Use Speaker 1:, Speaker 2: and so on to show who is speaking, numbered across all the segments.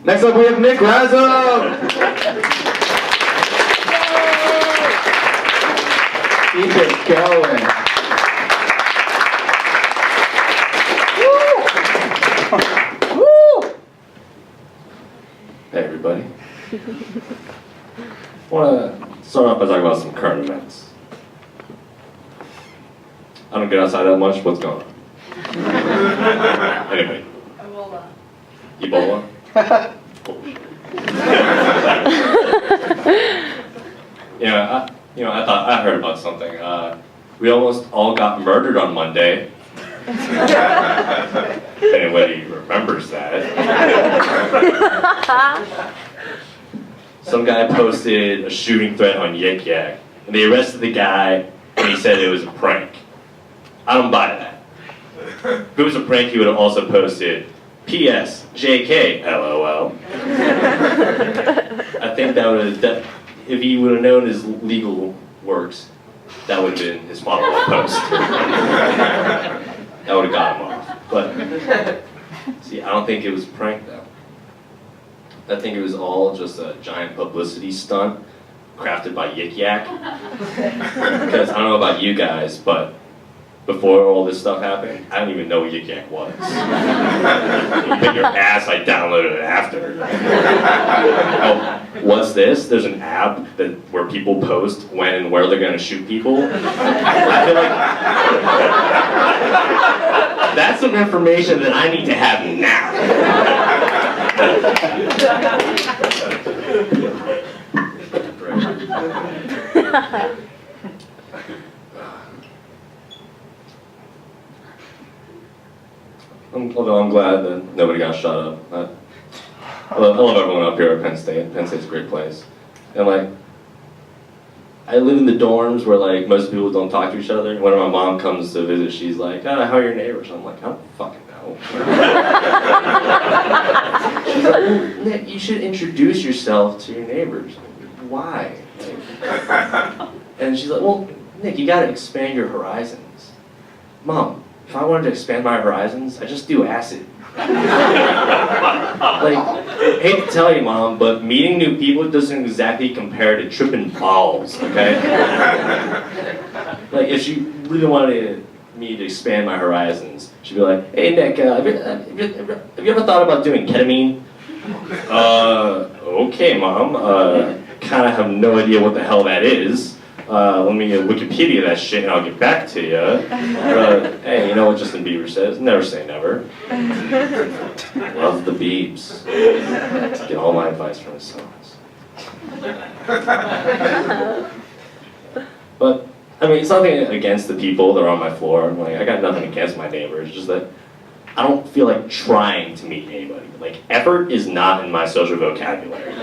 Speaker 1: Next up we have Nick Razum. Keep it going. Hey everybody. I want to start off by talking about some current events. I don't get outside that much. What's going on? Anybody? Ebola? I thought I heard about something. We almost all got murdered on Monday. If anybody remembers that. Some guy posted a shooting threat on Yik Yak, and they arrested the guy, and he said it was a prank. I don't buy that. If it was a prank, he would have also posted, P.S. JK, LOL. I think that would have, if he would have known his legal works, that would have been his follow-up post. That would have got him off. But, see, I don't think it was a prank, though. I think it was all just a giant publicity stunt crafted by Yik Yak. Because I don't know about you guys, but before all this stuff happened, I didn't even know what Yik Yak was. You bet your ass I downloaded it after. Oh, what's this? There's an app where people post when and where they're going to shoot people. I feel like that's some information that I need to have now. I'm glad that nobody got shot up. I love everyone up here at Penn State. Penn State's a great place. And like, I live in the dorms where like most people don't talk to each other. When my mom comes to visit, she's like, "Oh, how are your neighbors?" I'm like, "I don't fucking know." She's like, "Well, Nick, you should introduce yourself to your neighbors." Why? And she's like, "Well, Nick, you gotta expand your horizons." Mom, if I wanted to expand my horizons, I just do acid. Like, hate to tell you, Mom, but meeting new people doesn't exactly compare to tripping balls, okay? Like, if she really wanted me to expand my horizons, she'd be like, "Hey, Nick, have you ever thought about doing ketamine?" Okay, Mom. Kind of have no idea what the hell that is. Let me Wikipedia that shit and I'll get back to you. Hey, you know what Justin Bieber says? Never say never. Love the Biebs. Get all my advice from his songs. But, I mean, it's nothing against the people that are on my floor. Like, I got nothing against my neighbors. Just that I don't feel like trying to meet anybody. Like, effort is not in my social vocabulary.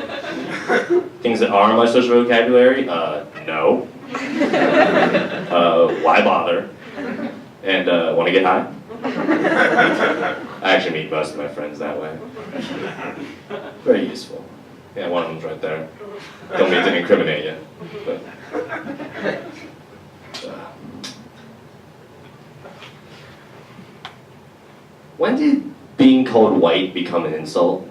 Speaker 1: Things that are in my social vocabulary, no. Why bother? And want to get high? I actually meet most of my friends that way. Very useful. Yeah, one of them's right there. Don't mean to incriminate you. But, when did being called white become an insult?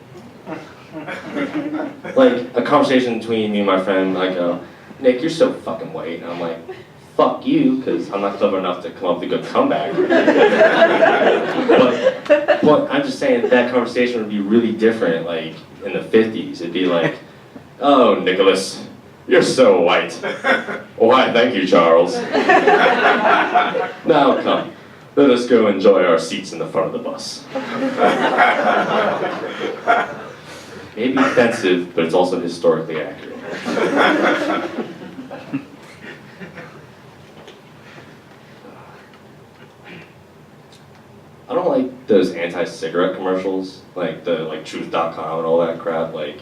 Speaker 1: Like, a conversation between me and my friend, I go, "Nick, you're so fucking white." And I'm like, "Fuck you," because I'm not clever enough to come up with a good comeback. But I'm just saying that conversation would be really different, like, in the 50s. It'd be like, "Oh, Nicholas, you're so white." "Why, thank you, Charles." "Now, come. Let us go enjoy our seats in the front of the bus." Maybe offensive, but it's also historically accurate. I don't like those anti-cigarette commercials, like the truth.com and all that crap. Like,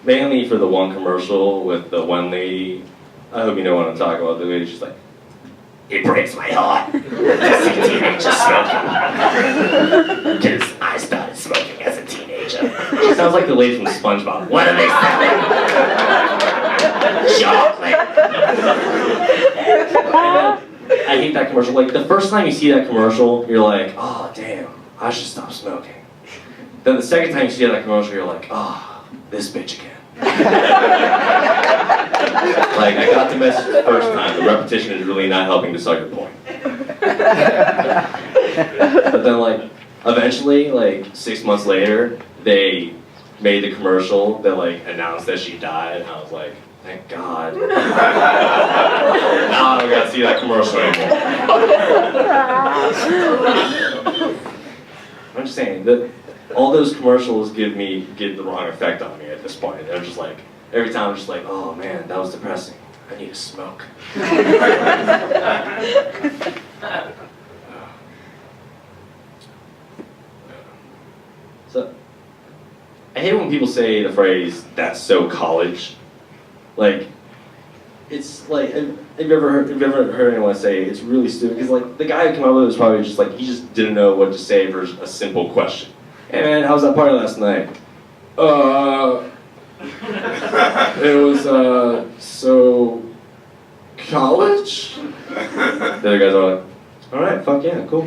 Speaker 1: mainly for the one commercial with the one lady. I hope you know what I'm talking about. The lady, she's like, "It breaks my heart to see teenagers smoking, because I started smoking as a teenager." She sounds like the lady from SpongeBob. "What are they selling?" "Chocolate." I hate that commercial. Like, the first time you see that commercial, you're like, "Oh, damn, I should stop smoking." Then the second time you see that commercial, you're like, oh, this bitch again. Like, I got the message the first time. The repetition is really not helping to sell your point. But then, like, eventually, like, 6 months later, they made the commercial that, like, announced that she died, and I was like, thank God. Now I don't gotta see that commercial anymore. I'm just saying that all those commercials give the wrong effect on me at this point. They're just like, every time I'm just like, oh man, that was depressing. I need to smoke. So, I hate when people say the phrase, that's so college. Like, it's like, have you ever heard anyone say it's really stupid? Because like, the guy who came up with it was probably just like, he just didn't know what to say for a simple question. Hey man, how was that party last night? It was, so, college? The other guys are like, alright, fuck yeah, cool.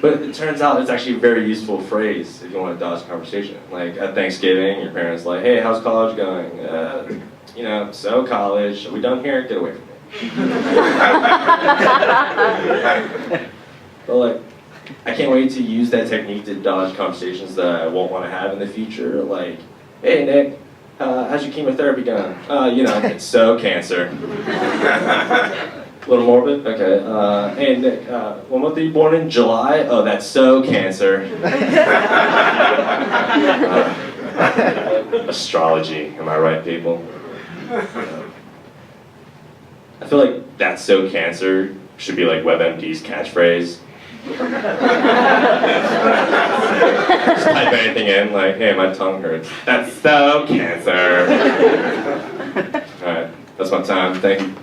Speaker 1: But it turns out it's actually a very useful phrase if you want to dodge a conversation. Like at Thanksgiving, your parents like, hey, how's college going? You know, so college, are we done here? Get away from me. But like, I can't wait to use that technique to dodge conversations that I won't want to have in the future. Like, hey Nick, how's your chemotherapy going? You know, it's so cancer. A little morbid? Okay. Hey Nick, what month are you born in? July? Oh, that's so cancer. Astrology, am I right, people? I feel like that's so cancer should be like WebMD's catchphrase. Just type anything in, like, hey, my tongue hurts. That's so cancer. Alright, that's my time. Thank you.